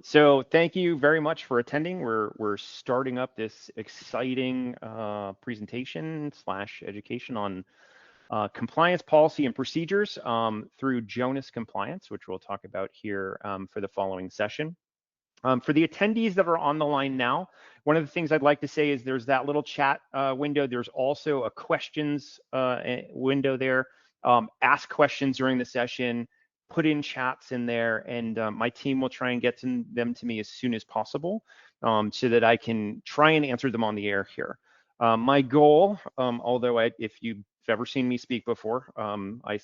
So thank you very much for attending. We're starting up this exciting presentation slash education on compliance policy and procedures through Jonas Compliance, which we'll talk about here for the following session. For the attendees that are on the line now, one of the things I'd like to say is there's that little chat window. There's also a questions window there. Ask questions during the session, put in chats in there, and my team will try and get them to me as soon as possible so that I can try and answer them on the air here. My goal, although if you've ever seen me speak before, I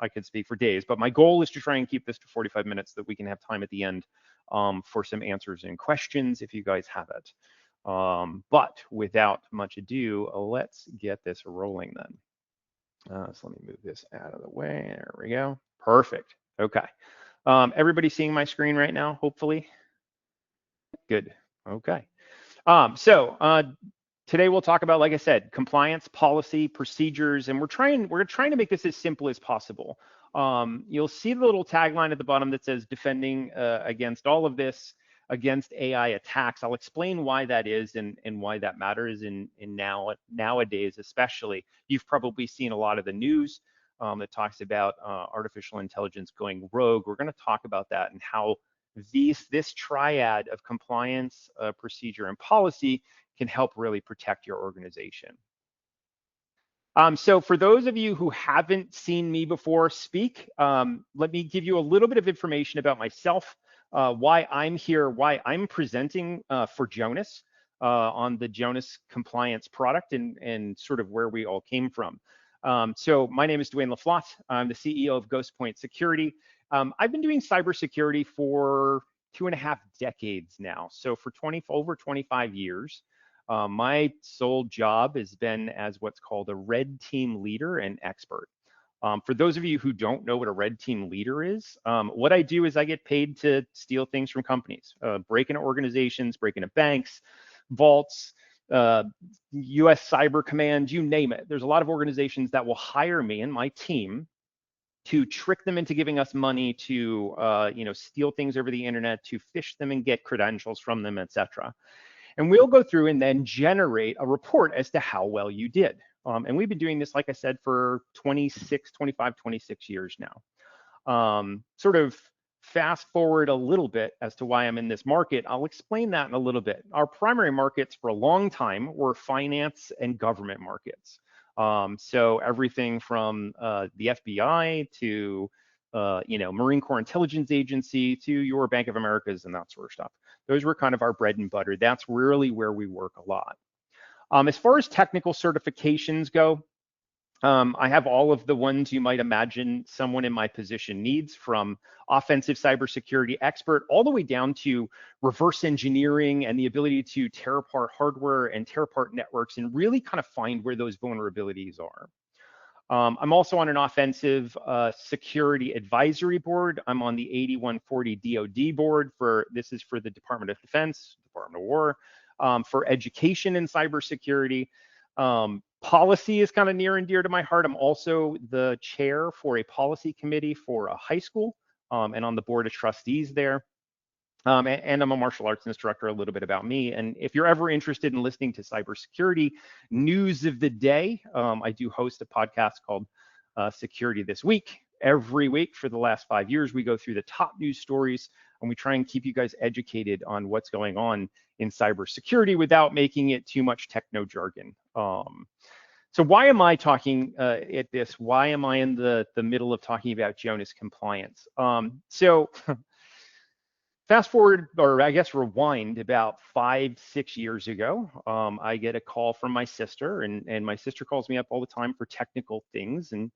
could speak for days, but my goal is to try and keep this to 45 minutes so that we can have time at the end for some answers and questions if you guys have it. But without much ado, let's get this rolling then. So let me move this out of the way. There we go. Perfect. Okay. Everybody seeing my screen right now, hopefully? Good. Okay. Today we'll talk about, like I said, compliance, policy, procedures, and we're trying to make this as simple as possible. You'll see the little tagline at the bottom that says defending against all of this, against AI attacks. I'll explain why that is and why that matters nowadays, especially. You've probably seen a lot of the news that talks about artificial intelligence going rogue. We're going to talk about that and how this triad of compliance, procedure, and policy can help really protect your organization. So for those of you who haven't seen me before speak, let me give you a little bit of information about myself, why I'm here, why I'm presenting for Jonas on the Jonas Compliance product and sort of where we all came from. So my name is Duane Laflotte. I'm the CEO of Ghost Point Security. I've been doing cybersecurity for 2.5 decades now. So for over 25 years. My sole job has been as what's called a red team leader and expert. For those of you who don't know what a red team leader is, what I do is I get paid to steal things from companies, break into organizations, break into banks, vaults, US Cyber Command, you name it. There's a lot of organizations that will hire me and my team to trick them into giving us money to steal things over the internet, to phish them and get credentials from them, etc. And we'll go through and then generate a report as to how well you did. And we've been doing this, like I said, for 26 years now. Sort of fast forward a little bit as to why I'm in this market. I'll explain that in a little bit. Our primary markets for a long time were finance and government markets. So everything from the FBI to Marine Corps Intelligence Agency to your Bank of America's and that sort of stuff. Those were kind of our bread and butter. That's really where we work a lot. As far as technical certifications go, I have all of the ones you might imagine someone in my position needs, from offensive cybersecurity expert all the way down to reverse engineering and the ability to tear apart hardware and tear apart networks and really kind of find where those vulnerabilities are. I'm also on an offensive security advisory board. I'm on the 8140 DoD board this is for the Department of Defense, Department of War, for education in cybersecurity. Policy is kind of near and dear to my heart. I'm also the chair for a policy committee for a high school and on the board of trustees there. And I'm a martial arts instructor, a little bit about me. And if you're ever interested in listening to cybersecurity news of the day, I do host a podcast called Security This Week. Every week for the last 5 years, we go through the top news stories and we try and keep you guys educated on what's going on in cybersecurity without making it too much techno jargon. So why am I talking at this? Why am I in the middle of talking about Jonas Compliance? Fast forward, or I guess rewind about 5-6 years ago, I get a call from my sister, and my sister calls me up all the time for technical things and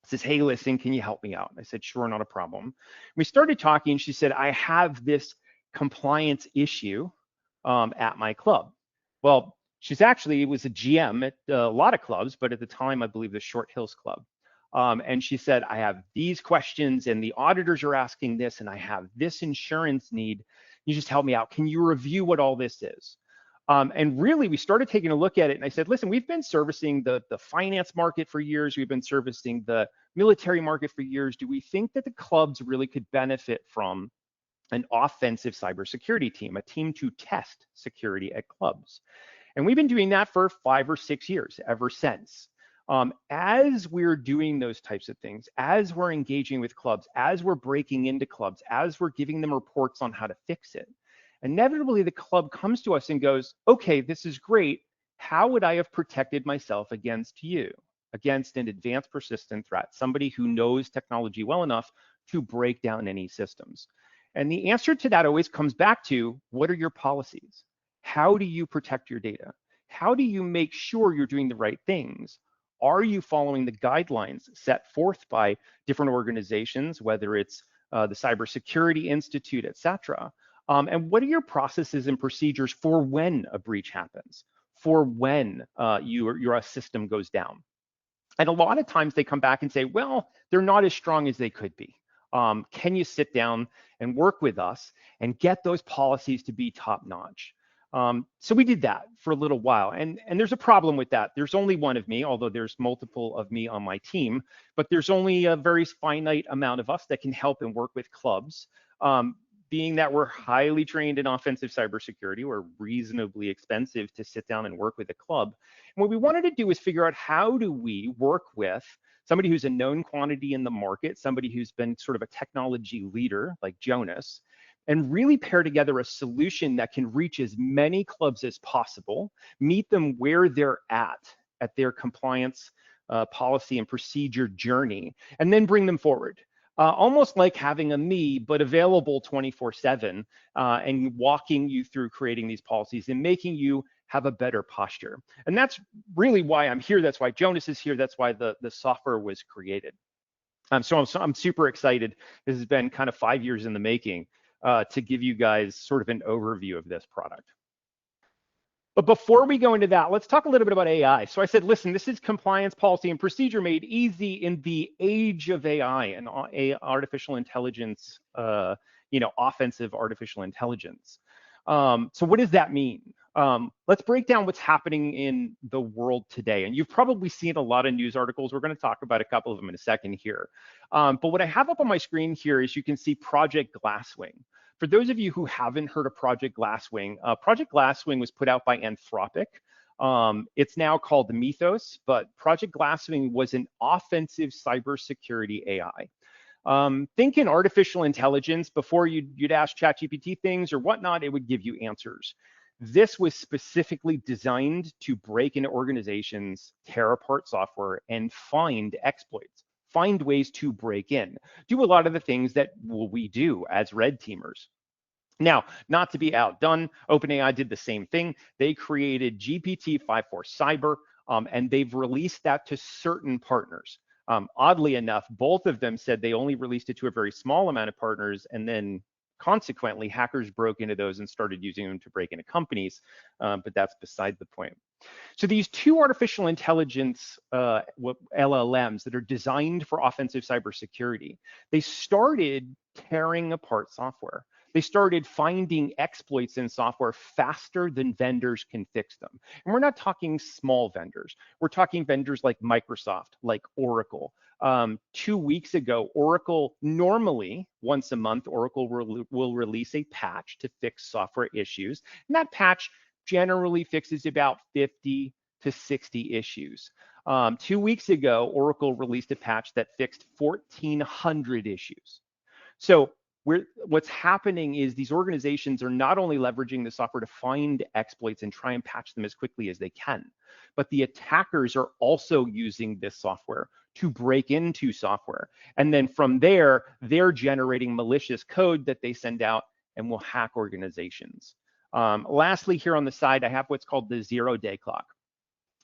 says, hey, listen, can you help me out? I said, sure, not a problem. We started talking. She said, I have this compliance issue at my club. Well, it was a GM at a lot of clubs, but at the time, I believe the Short Hills Club. And she said, I have these questions and the auditors are asking this, and I have this insurance need. You just help me out. Can you review what all this is? And really, we started taking a look at it, and I said, listen, we've been servicing the finance market for years. We've been servicing the military market for years. Do we think that the clubs really could benefit from an offensive cybersecurity team, a team to test security at clubs. And we've been doing that for 5 or 6 years ever since. As we're doing those types of things, as we're engaging with clubs, as we're breaking into clubs, as we're giving them reports on how to fix it, inevitably the club comes to us and goes, okay, this is great. How would I have protected myself against you, against an advanced persistent threat, somebody who knows technology well enough to break down any systems? And the answer to that always comes back to, what are your policies? How do you protect your data? How do you make sure you're doing the right things? Are you following the guidelines set forth by different organizations, whether it's the Cybersecurity Institute, et cetera? And what are your processes and procedures for when a breach happens, for when your system goes down? And a lot of times they come back and say, well, they're not as strong as they could be. Can you sit down and work with us and get those policies to be top notch? So we did that for a little while. And there's a problem with that. There's only one of me, although there's multiple of me on my team, but there's only a very finite amount of us that can help and work with clubs. Being that we're highly trained in offensive cybersecurity, we're reasonably expensive to sit down and work with a club. And what we wanted to do is figure out, how do we work with somebody who's a known quantity in the market, somebody who's been sort of a technology leader like Jonas, and really pair together a solution that can reach as many clubs as possible, meet them where they're at their compliance policy and procedure journey, and then bring them forward. Almost like having a me, but available 24/7, and walking you through creating these policies and making you have a better posture. And that's really why I'm here. That's why Jonas is here. That's why the software was created. So I'm super excited. This has been kind of 5 years in the making to give you guys sort of an overview of this product. But before we go into that, let's talk a little bit about AI. So I said, listen, this is compliance policy and procedure made easy in the age of AI and artificial intelligence, offensive artificial intelligence. So what does that mean? Let's break down what's happening in the world today. And you've probably seen a lot of news articles. We're going to talk about a couple of them in a second here. But what I have up on my screen here is you can see Project Glasswing. For those of you who haven't heard of Project Glasswing was put out by Anthropic. It's now called Mythos, but Project Glasswing was an offensive cybersecurity AI. Think in artificial intelligence. Before you'd ask ChatGPT things or whatnot, it would give you answers. This was specifically designed to break into organizations, tear apart software, and find exploits, find ways to break in, do a lot of the things that we do as red teamers. Now, not to be outdone, OpenAI did the same thing. They created GPT-5 for Cyber, and they've released that to certain partners. Oddly enough, both of them said they only released it to a very small amount of partners, and then consequently, hackers broke into those and started using them to break into companies, but that's beside the point. So these two artificial intelligence LLMs that are designed for offensive cybersecurity, they started tearing apart software. They started finding exploits in software faster than vendors can fix them. And we're not talking small vendors. We're talking vendors like Microsoft, like Oracle. 2 weeks ago, Oracle, normally once a month, Oracle will release a patch to fix software issues. And that patch generally fixes about 50 to 60 issues. 2 weeks ago, Oracle released a patch that fixed 1,400 issues. So what's happening is these organizations are not only leveraging the software to find exploits and try and patch them as quickly as they can, but the attackers are also using this software to break into software. And then from there, they're generating malicious code that they send out and will hack organizations. Lastly, here on the side, I have what's called the 0-day clock.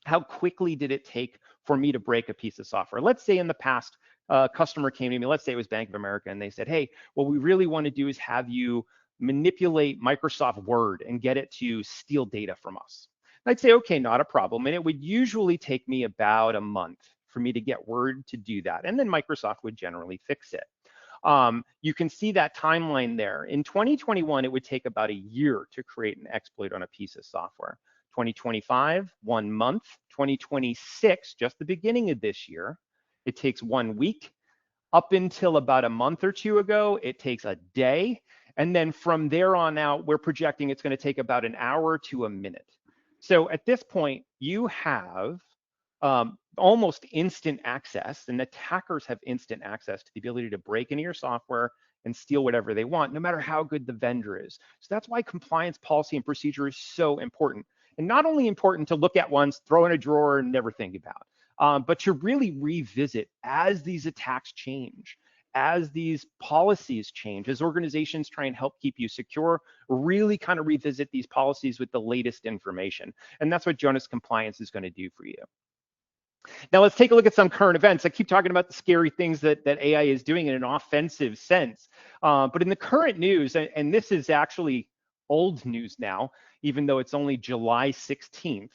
How quickly did it take for me to break a piece of software? Let's say in the past, a customer came to me, let's say it was Bank of America, and they said, hey, what we really want to do is have you manipulate Microsoft Word and get it to steal data from us. And I'd say, okay, not a problem. And it would usually take me about a month for me to get Word to do that. And then Microsoft would generally fix it. You can see that timeline there. In 2021, it would take about a year to create an exploit on a piece of software. 2025, 1 month. 2026, just the beginning of this year, it takes 1 week. Up until about a month or two ago, it takes a day. And then from there on out, we're projecting it's going to take about an hour to a minute. So at this point, you have almost instant access, and attackers have instant access to the ability to break into your software and steal whatever they want, no matter how good the vendor is. So that's why compliance policy and procedure is so important. And not only important to look at once, throw in a drawer, and never think about, but to really revisit as these attacks change, as these policies change, as organizations try and help keep you secure, really kind of revisit these policies with the latest information. And that's what Jonas Compliance is going to do for you. Now let's take a look at some current events. I keep talking about the scary things that AI is doing in an offensive sense. But in the current news, and this is actually old news now, even though it's only July 16th.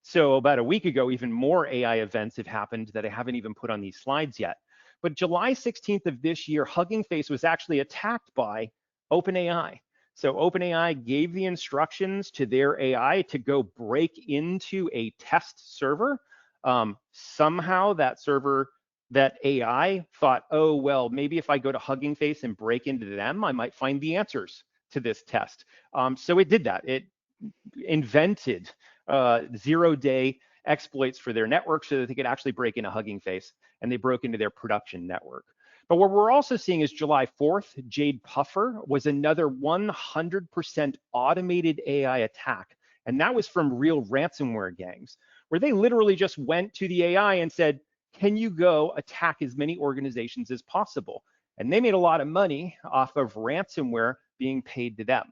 So about a week ago, even more AI events have happened that I haven't even put on these slides yet. But July 16th of this year, Hugging Face was actually attacked by OpenAI. So OpenAI gave the instructions to their AI to go break into a test server. Somehow that server, that AI thought, oh, well, maybe if I go to Hugging Face and break into them, I might find the answers to this test. So it did that. It invented 0-day exploits for their network so that they could actually break into Hugging Face, and they broke into their production network. But what we're also seeing is July 4th, Jade Puffer was another 100% automated AI attack. And that was from real ransomware gangs, where they literally just went to the AI and said, can you go attack as many organizations as possible? And they made a lot of money off of ransomware being paid to them.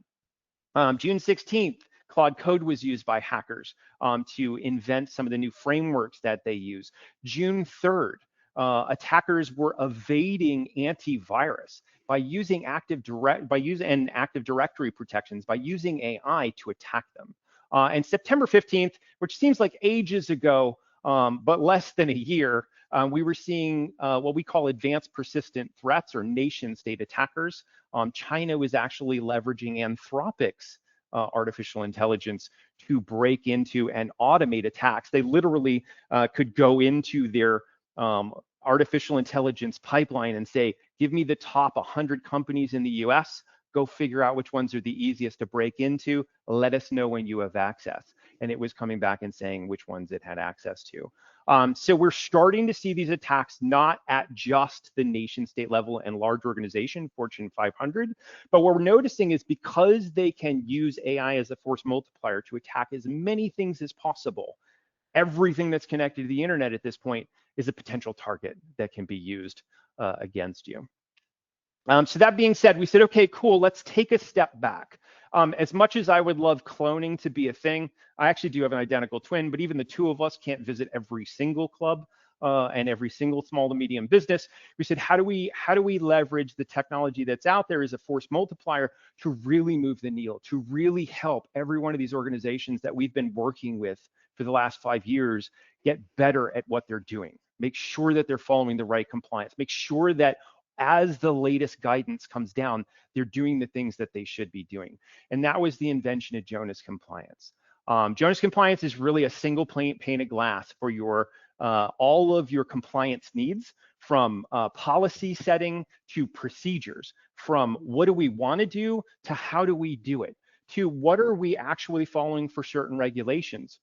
June 16th, Claude Code was used by hackers to invent some of the new frameworks that they use. June 3rd, attackers were evading antivirus by using Active Directory protections, by using AI to attack them. And September 15th, which seems like ages ago, but less than a year, we were seeing what we call advanced persistent threats, or nation state attackers. China was actually leveraging Anthropic's artificial intelligence to break into and automate attacks. They literally could go into their artificial intelligence pipeline and say, give me the top 100 companies in the US, go figure out which ones are the easiest to break into, let us know when you have access. And it was coming back and saying which ones it had access to. So we're starting to see these attacks not at just the nation state level and large organization, Fortune 500, but what we're noticing is because they can use AI as a force multiplier to attack as many things as possible, everything that's connected to the internet at this point is a potential target that can be used against you. So that being said, we said, okay, cool, let's take a step back. As much as I would love cloning to be a thing, I actually do have an identical twin, but even the two of us can't visit every single club and every single small to medium business. We said, how do we leverage the technology that's out there as a force multiplier to really move the needle, to really help every one of these organizations that we've been working with for the last 5 years get better at what they're doing, make sure that they're following the right compliance, make sure that as the latest guidance comes down, they're doing the things that they should be doing. And that was the invention of Jonas Compliance. Jonas Compliance is really a single pane of glass for your all of your compliance needs, from policy setting to procedures, from what do we want to do to how do we do it, to what are we actually following for certain regulations.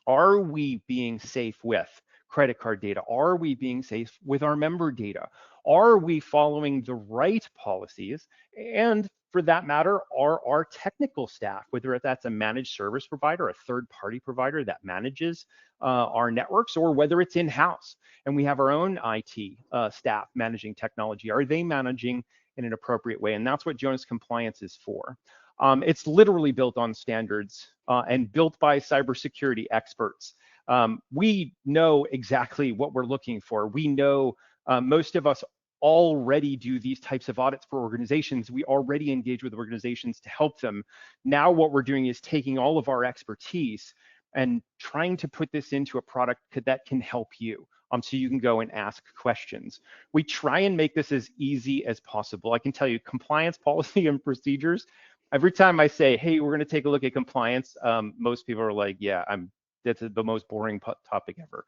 Are we being safe with credit card data? Are we being safe with our member data? Are we following the right policies? And for that matter, are our technical staff, whether that's a managed service provider, a third-party provider that manages our networks, or whether it's in-house and we have our own IT staff managing technology, are they managing in an appropriate way? And that's what Jonas Compliance is for. It's literally built on standards and built by cybersecurity experts. We know exactly what we're looking for. We know most of us already do these types of audits for organizations. We already engage with organizations to help them. Now what we're doing is taking all of our expertise and trying to put this into a product that can help you. So you can go and ask questions. We try and make this as easy as possible. I can tell you, compliance policy and procedures, every time I say, hey, we're going to take a look at compliance, most people are like, yeah, that's the most boring topic ever.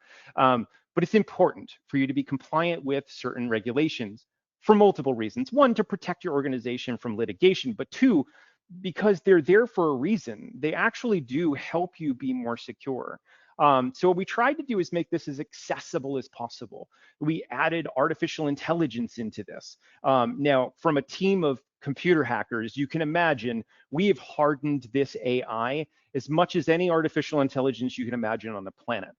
But it's important for you to be compliant with certain regulations. for multiple reasons. One, to protect your organization from litigation, but two, because they're there for a reason. They actually do help you be more secure. So what we tried to do is make this as accessible as possible. We added artificial intelligence into this. Now, from a team of computer hackers, you can imagine we have hardened this AI as much as any artificial intelligence you can imagine on the planet.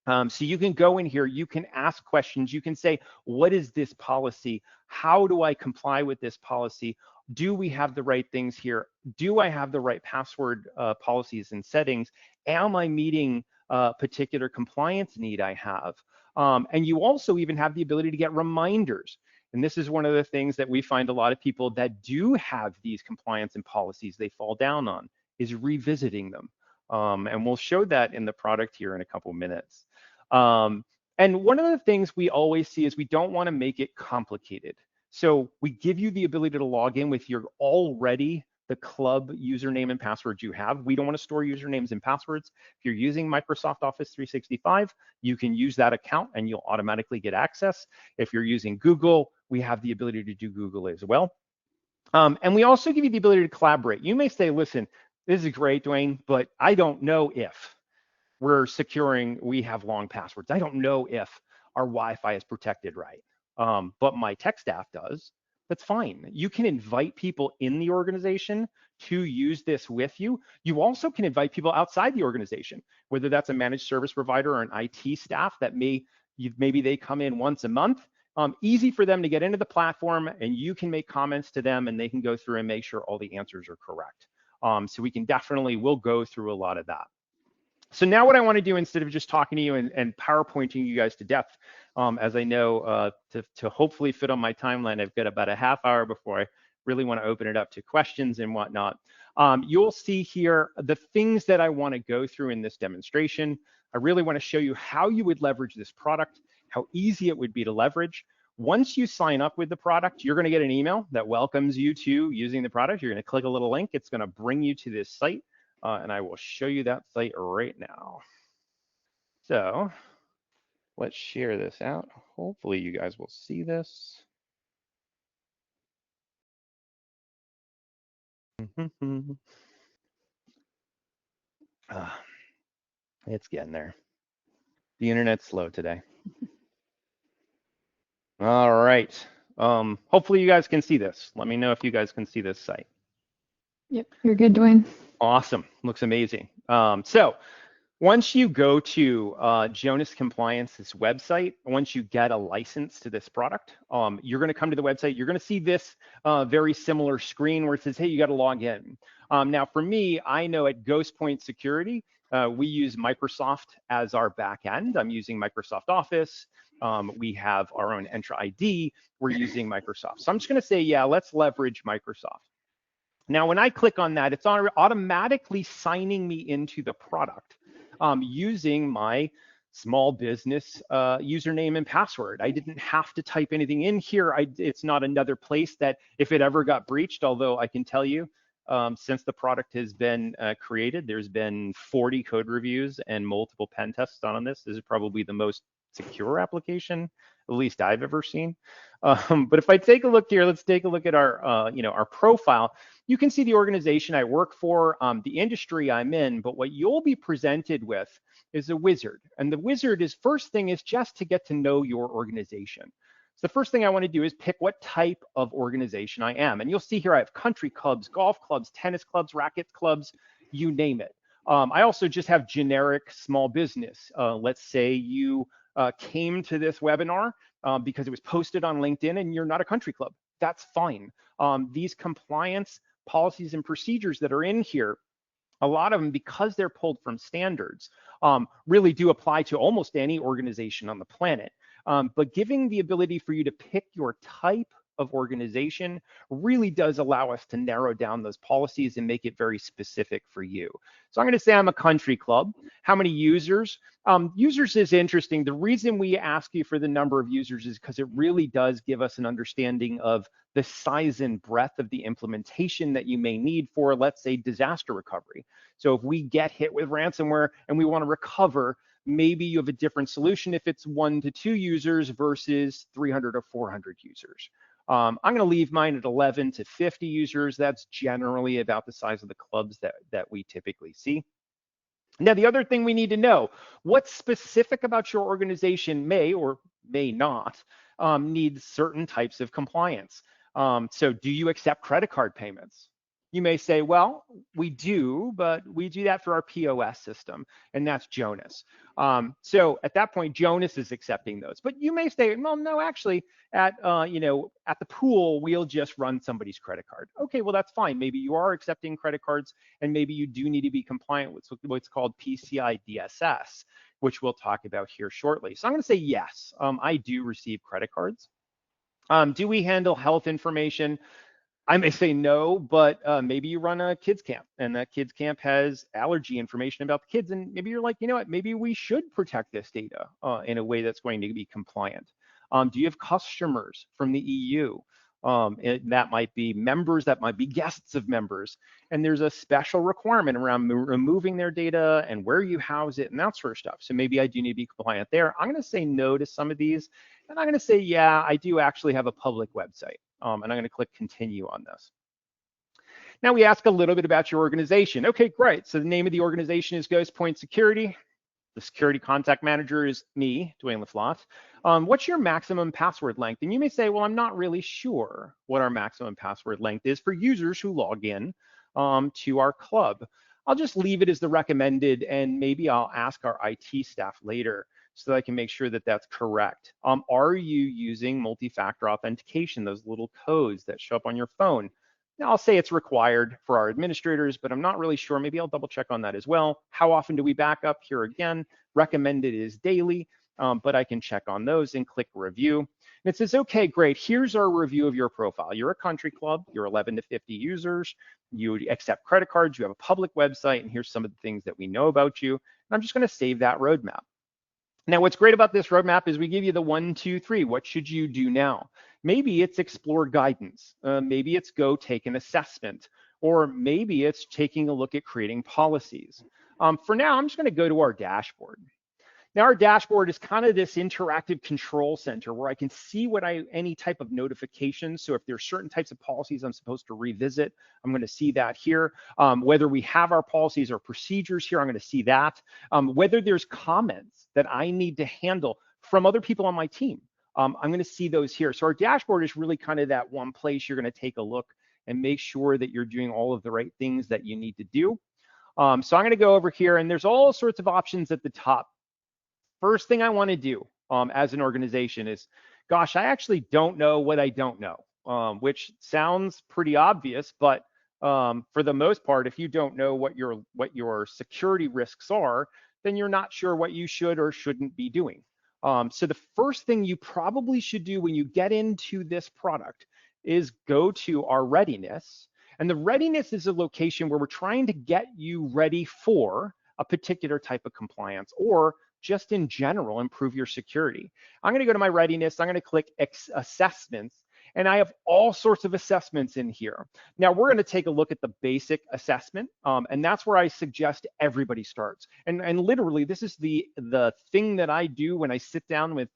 So you can go in here, you can ask questions, you can say, what is this policy? How do I comply with this policy? Do we have the right things here? Do I have the right password policies and settings? Am I meeting a particular compliance need I have? And you also even have the ability to get reminders. And this is one of the things that we find a lot of people that do have these compliance and policies they fall down on, is revisiting them. And we'll show that in the product here in a couple minutes. And one of the things we always see is we don't want to make it complicated. So we give you the ability to log in with your already the club username and password you have. We don't want to store usernames and passwords. If you're using Microsoft Office 365, you can use that account and you'll automatically get access. If you're using Google, we have the ability to do Google as well. And we also give you the ability to collaborate. You may say, listen, this is great, Duane, but I don't know if we're securing, we have long passwords. I don't know if our Wi-Fi is protected right, but my tech staff does. That's fine. You can invite people in the organization to use this with you. You also can invite people outside the organization, whether that's a managed service provider or an IT staff that maybe they come in once a month. Easy for them to get into the platform, and you can make comments to them and they can go through and make sure all the answers are correct. So we can we'll go through a lot of that. So now what I want to do, instead of just talking to you and PowerPointing you guys to death, as I know, to hopefully fit on my timeline, I've got about a half hour before I really want to open it up to questions and whatnot. You'll see here the things that I want to go through in this demonstration. I really want to show you how you would leverage this product, how easy it would be to leverage. Once you sign up with the product, you're going to get an email that welcomes you to using the product. You're going to click a little link. It's going to bring you to this site. And I will show you that site right now. So let's share this out. Hopefully you guys will see this. It's getting there. The internet's slow today. All right. Hopefully you guys can see this. Let me know if you guys can see this site. Yep, you're good, Duane. Awesome. Looks amazing. So once you go to Jonas Compliance's website, once you get a license to this product, you're going to come to the website. You're going to see this very similar screen where it says, hey, you got to log in. Now, for me, I know at Ghost Point Security, we use Microsoft as our back end. I'm using Microsoft Office. We have our own Entra ID. We're using Microsoft. So I'm just going to say, yeah, let's leverage Microsoft. Now, when I click on that, it's automatically signing me into the product using my small business username and password. I didn't have to type anything in here. It's not another place that if it ever got breached, although I can tell you, since the product has been created, there's been 40 code reviews and multiple pen tests done on this. This is probably the most secure application, at least I've ever seen. But if I take a look here, let's take a look at our, our profile. You can see the organization I work for, the industry I'm in, but what you'll be presented with is a wizard. And the wizard is first thing is just to get to know your organization. So the first thing I want to do is pick what type of organization I am. And you'll see here I have country clubs, golf clubs, tennis clubs, racket clubs, you name it. I also just have generic small business. Let's say you came to this webinar because it was posted on LinkedIn and you're not a country club. That's fine. These compliance policies and procedures that are in here, a lot of them, because they're pulled from standards, really do apply to almost any organization on the planet. But giving the ability for you to pick your type of organization really does allow us to narrow down those policies and make it very specific for you. So I'm going to say I'm a country club. How many users? Users is interesting. The reason we ask you for the number of users is because it really does give us an understanding of the size and breadth of the implementation that you may need for, let's say, disaster recovery. So if we get hit with ransomware and we want to recover, maybe you have a different solution if it's 1 to 2 users versus 300 or 400 users. I'm going to leave mine at 11 to 50 users. That's generally about the size of the clubs that we typically see. Now, the other thing we need to know, what's specific about your organization may or may not need certain types of compliance. So do you accept credit card payments? You may say, well, we do, but we do that through our POS system, and that's Jonas. So at that point, Jonas is accepting those. But you may say, well, no, actually, at at the pool, we'll just run somebody's credit card. Okay, well, that's fine. Maybe you are accepting credit cards, and maybe you do need to be compliant with what's called PCI DSS, which we'll talk about here shortly. So I'm going to say yes, I do receive credit cards. Do we handle health information? I may say no, but maybe you run a kids camp and that kids camp has allergy information about the kids. And maybe you're like, you know what, maybe we should protect this data in a way that's going to be compliant. Do you have customers from the EU? That might be members, that might be guests of members. And there's a special requirement around removing their data and where you house it and that sort of stuff. So maybe I do need to be compliant there. I'm going to say no to some of these. And I'm going to say, yeah, I do actually have a public website. And I'm going to click continue on this. Now we ask a little bit about your organization. Okay, great. So the name of the organization is Ghost Point Security. The security contact manager is me, Duane Laflotte. What's your maximum password length? And you may say, well, I'm not really sure what our maximum password length is for users who log in to our club. I'll just leave it as the recommended, and maybe I'll ask our IT staff later so that I can make sure that that's correct. Are you using multi-factor authentication, those little codes that show up on your phone? Now, I'll say it's required for our administrators, but I'm not really sure. Maybe I'll double check on that as well. How often do we back up? Here again, recommended is daily, but I can check on those and click review. And it says, okay, great, here's our review of your profile. You're a country club, you're 11 to 50 users, you accept credit cards, you have a public website, and here's some of the things that we know about you. And I'm just gonna save that roadmap. Now, what's great about this roadmap is we give you the 1, 2, 3. What should you do now? Maybe it's explore guidance. Maybe it's go take an assessment, or maybe it's taking a look at creating policies. For now, I'm just going to go to our dashboard. Now, our dashboard is kind of this interactive control center where I can see any type of notifications. So if there's certain types of policies I'm supposed to revisit, I'm going to see that here. Whether we have our policies or procedures here, I'm going to see that. Whether there's comments that I need to handle from other people on my team, I'm going to see those here. So our dashboard is really kind of that one place you're going to take a look and make sure that you're doing all of the right things that you need to do. So I'm going to go over here, and there's all sorts of options at the top. First thing I want to do as an organization is, gosh, I actually don't know what I don't know, which sounds pretty obvious, but for the most part, if you don't know what your security risks are, then you're not sure what you should or shouldn't be doing. So the first thing you probably should do when you get into this product is go to our readiness. And the readiness is a location where we're trying to get you ready for a particular type of compliance, or just in general, improve your security. I'm going to go to my readiness. I'm going to click assessments, and I have all sorts of assessments in here. Now we're going to take a look at the basic assessment, and that's where I suggest everybody starts. And literally, this is the thing that I do when I sit down with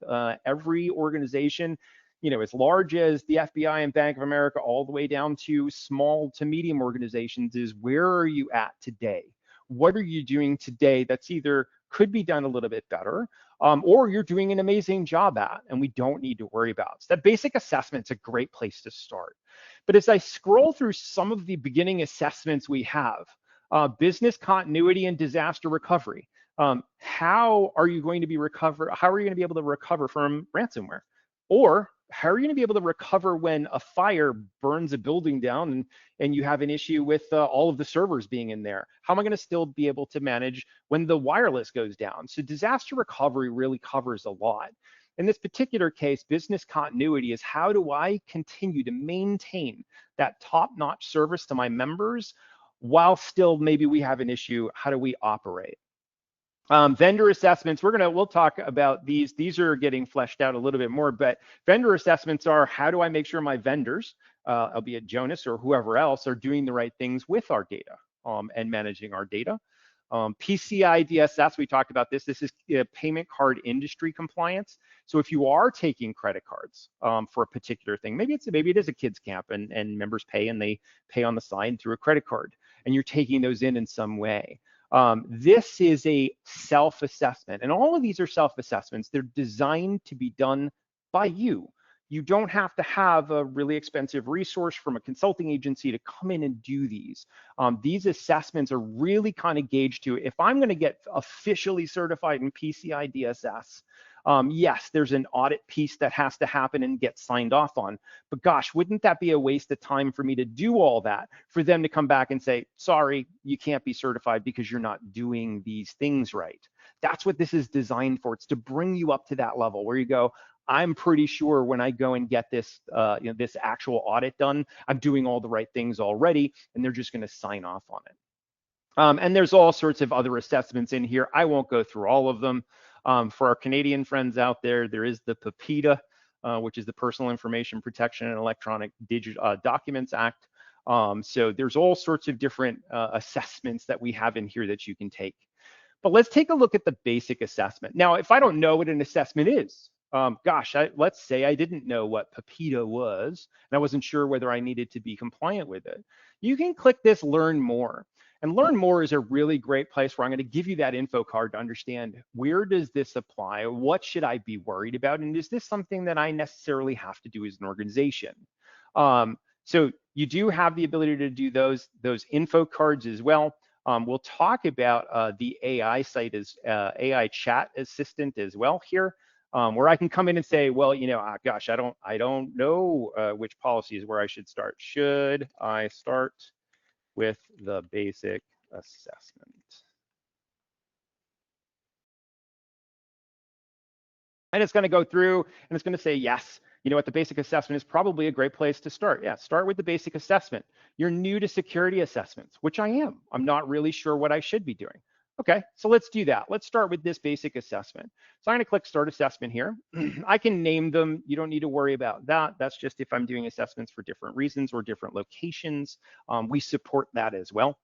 every organization, as large as the FBI and Bank of America, all the way down to small to medium organizations, is where are you at today? What are you doing today that's either could be done a little bit better, or you're doing an amazing job at, and we don't need to worry about. So that basic assessment's a great place to start. But as I scroll through some of the beginning assessments we have, business continuity and disaster recovery. How are you going to be able to recover from ransomware? Or how are you going to be able to recover when a fire burns a building down and you have an issue with all of the servers being in there? How am I going to still be able to manage when the wireless goes down? So disaster recovery really covers a lot. In this particular case, business continuity is how do I continue to maintain that top-notch service to my members while still maybe we have an issue? How do we operate? Vendor assessments, we'll talk about these. These are getting fleshed out a little bit more, but vendor assessments are how do I make sure my vendors, albeit Jonas or whoever else, are doing the right things with our data and managing our data. PCI DSS, we talked about this. This is payment card industry compliance. So if you are taking credit cards for a particular thing, maybe it is a kids camp and members pay and they pay on the side through a credit card, and you're taking those in some way. This is a self-assessment, and all of these are self-assessments. They're designed to be done by you. You don't have to have a really expensive resource from a consulting agency to come in and do these. These assessments are really kind of gauged to, if I'm going to get officially certified in PCI DSS, yes, there's an audit piece that has to happen and get signed off on. But gosh, wouldn't that be a waste of time for me to do all that, for them to come back and say, sorry, you can't be certified because you're not doing these things right. That's what this is designed for. It's to bring you up to that level where you go, I'm pretty sure when I go and get this, this actual audit done, I'm doing all the right things already, and they're just going to sign off on it. And there's all sorts of other assessments in here. I won't go through all of them. For our Canadian friends out there, there is the PIPEDA, which is the Personal Information Protection and Electronic Documents Act. So there's all sorts of different assessments that we have in here that you can take. But let's take a look at the basic assessment. Now, if I don't know what an assessment is, let's say I didn't know what PIPEDA was, and I wasn't sure whether I needed to be compliant with it. You can click this Learn More. And Learn More is a really great place where I'm going to give you that info card to understand, where does this apply? What should I be worried about? And is this something that I necessarily have to do as an organization? So you do have the ability to do those info cards as well. We'll talk about the AI site as AI chat assistant as well here, where I can come in and say, well, gosh, I don't know which policy is where I should start. Should I start with the basic assessment? And it's going to go through and it's going to say, yes, you know what, the basic assessment is probably a great place to start. Yeah, start with the basic assessment. You're new to security assessments, which I am. I'm not really sure what I should be doing. Okay, so let's do that. Let's start with this basic assessment. So I'm going to click Start Assessment here. I can name them. You don't need to worry about that. That's just if I'm doing assessments for different reasons or different locations. We support that as well.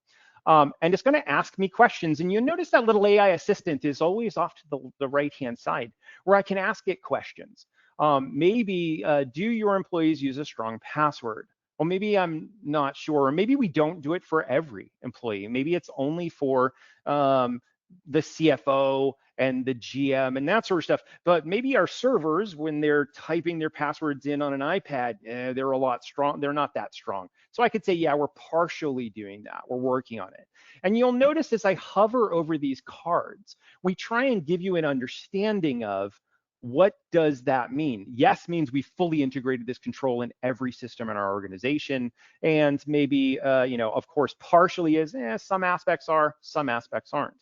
And it's going to ask me questions. And you notice that little AI assistant is always off to the right-hand side, where I can ask it questions. Maybe, do your employees use a strong password? Well, maybe I'm not sure. Or maybe we don't do it for every employee. Maybe it's only for the CFO and the GM and that sort of stuff. But maybe our servers, when they're typing their passwords in on an iPad, they're a lot strong. They're not that strong. So I could say, yeah, we're partially doing that. We're working on it. And you'll notice as I hover over these cards, we try and give you an understanding of, what does that mean? Yes means we fully integrated this control in every system in our organization. And maybe, of course, partially is, some aspects are, some aspects aren't.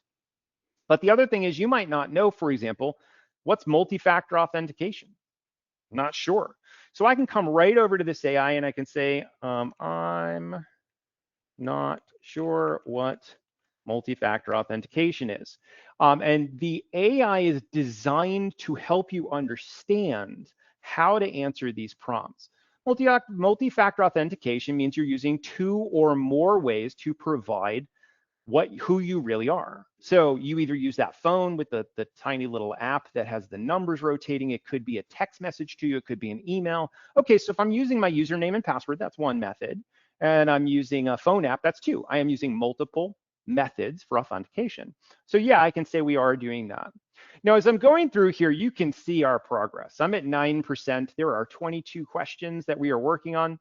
But the other thing is, you might not know, for example, what's multi-factor authentication? Not sure. So I can come right over to this AI and I can say, I'm not sure what multi-factor authentication is. And the AI is designed to help you understand how to answer these prompts. Multi-factor authentication means you're using two or more ways to provide who you really are. So you either use that phone with the tiny little app that has the numbers rotating. It could be a text message to you. It could be an email. Okay, so if I'm using my username and password, that's one method. And I'm using a phone app, that's two. I am using multiple methods for authentication. So yeah, I can say we are doing that. Now, as I'm going through here, you can see our progress. I'm at 9%. There are 22 questions that we are working on.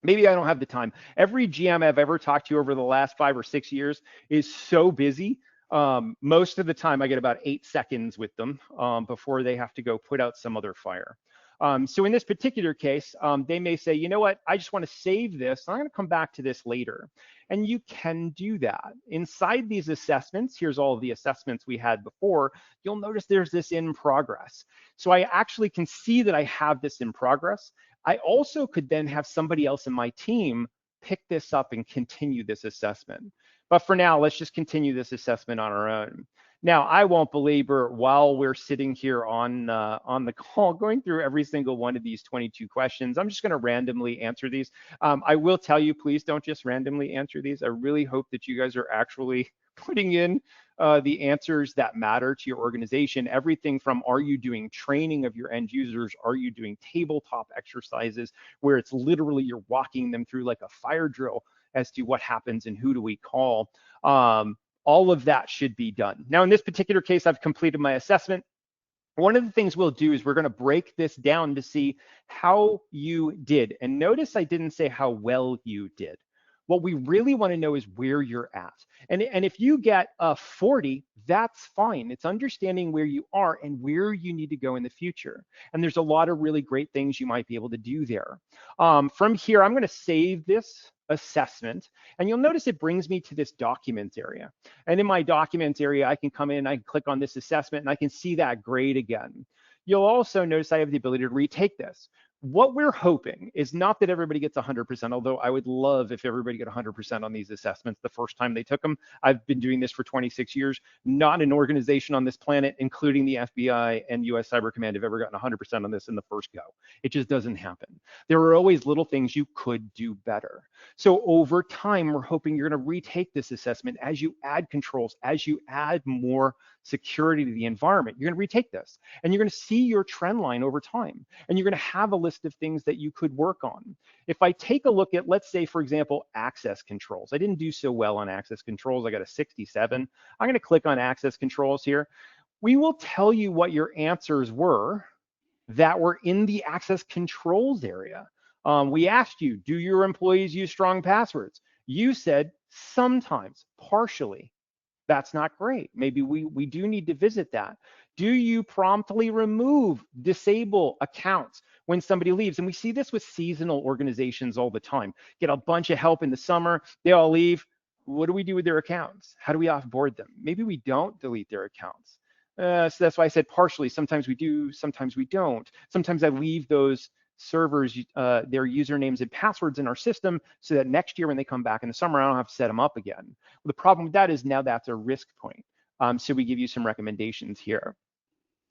Maybe I don't have the time. Every GM I've ever talked to over the last 5 or 6 years is so busy. Most of the time I get about 8 seconds with them before they have to go put out some other fire. So in this particular case, they may say, you know what, I just want to save this. I'm going to come back to this later. And you can do that. Inside these assessments, here's all of the assessments we had before. You'll notice there's this in progress. So I actually can see that I have this in progress. I also could then have somebody else in my team pick this up and continue this assessment. But for now, let's just continue this assessment on our own. Now, I won't belabor while we're sitting here on the call going through every single one of these 22 questions. I'm just going to randomly answer these. I will tell you, please don't just randomly answer these. I really hope that you guys are actually putting in the answers that matter to your organization. Everything from, are you doing training of your end users? Are you doing tabletop exercises where it's literally you're walking them through like a fire drill as to what happens and who do we call? All of that should be done. Now, in this particular case, I've completed my assessment. One of the things we'll do is we're going to break this down to see how you did. And notice I didn't say how well you did. What we really want to know is where you're at. And if you get a 40, that's fine. It's understanding where you are and where you need to go in the future. And there's a lot of really great things you might be able to do there. From here, I'm going to save this assessment. And you'll notice it brings me to this documents area. And in my documents area, I can come in, I can click on this assessment, and I can see that grade again. You'll also notice I have the ability to retake this. What we're hoping is not that everybody gets 100%, although I would love if everybody got 100% on these assessments the first time they took them. I've been doing this for 26 years. Not an organization on this planet, including the FBI and US Cyber Command, have ever gotten 100% on this in the first go. It just doesn't happen. There are always little things you could do better. So over time, we're hoping you're going to retake this assessment as you add controls, as you add more security to the environment. You're going to retake this, and you're going to see your trend line over time, and you're going to have a list of things that you could work on. If I take a look at, let's say, for example, access controls. I didn't do so well on access controls. I got a 67. I'm going to click on access controls here. We will tell you what your answers were that were in the access controls area. We asked you, do your employees use strong passwords? You said sometimes, partially. That's not great. Maybe we do need to visit that. Do you promptly remove, disable accounts when somebody leaves? And we see this with seasonal organizations all the time. Get a bunch of help in the summer, they all leave. What do we do with their accounts? How do we offboard them? Maybe we don't delete their accounts. So that's why I said partially. Sometimes we do, sometimes we don't. Sometimes I leave those servers, their usernames and passwords in our system so that next year when they come back in the summer, I don't have to set them up again. Well, the problem with that is now that's a risk point. So we give you some recommendations here.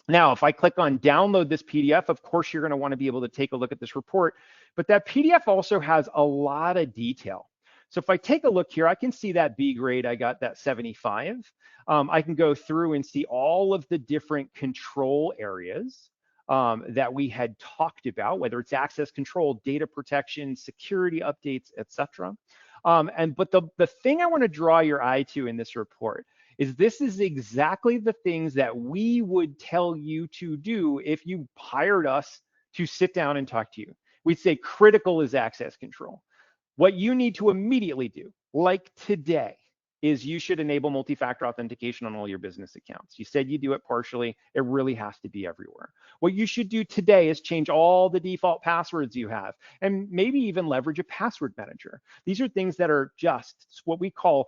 Now, if I click on download this PDF, of course, you're going to want to be able to take a look at this report, but that PDF also has a lot of detail. So if I take a look here, I can see that B grade, I got that 75. I can go through and see all of the different control areas that we had talked about, whether it's access control, data protection, security updates, etc. But the thing I want to draw your eye to in this report is this is exactly the things that we would tell you to do if you hired us to sit down and talk to you. We'd say critical is access control. What you need to immediately do, like today, is you should enable multi-factor authentication on all your business accounts. You said you do it partially. It really has to be everywhere. What you should do today is change all the default passwords you have and maybe even leverage a password manager. These are things that are just what we call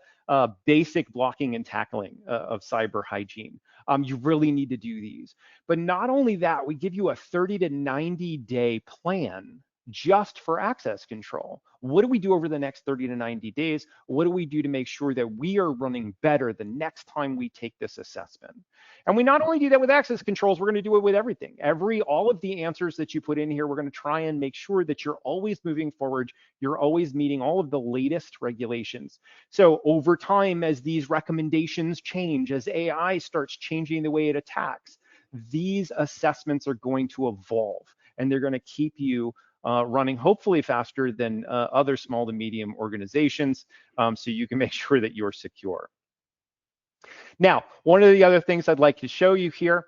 basic blocking and tackling of cyber hygiene. You really need to do these. But not only that, we give you a 30 to 90 day plan just for access control. What do we do over the next 30 to 90 days? What do we do to make sure that we are running better the next time we take this assessment? And we not only do that with access controls, we're going to do it with everything. All of the answers that you put in here, we're going to try and make sure that you're always moving forward. You're always meeting all of the latest regulations. So over time, as these recommendations change, as AI starts changing the way it attacks, these assessments are going to evolve and they're going to keep you running hopefully faster than other small to medium organizations, so you can make sure that you're secure. Now, one of the other things I'd like to show you here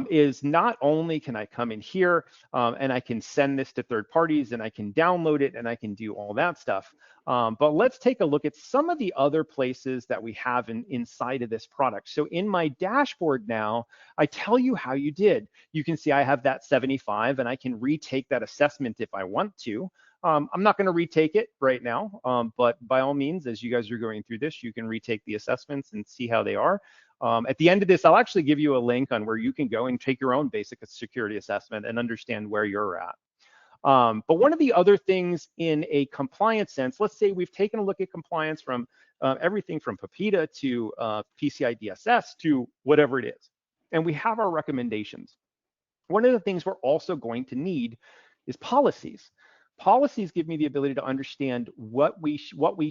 is not only can I come in here and I can send this to third parties and I can download it and I can do all that stuff, but let's take a look at some of the other places that we have inside of this product. So in my dashboard now, I tell you how you did. You can see I have that 75 and I can retake that assessment if I want to. I'm not going to retake it right now, but by all means, as you guys are going through this, you can retake the assessments and see how they are. At the end of this, I'll actually give you a link on where you can go and take your own basic security assessment and understand where you're at. But one of the other things in a compliance sense, let's say we've taken a look at compliance from everything from PPIDA to PCI DSS to whatever it is, and we have our recommendations. One of the things we're also going to need is policies. Policies give me the ability to understand what we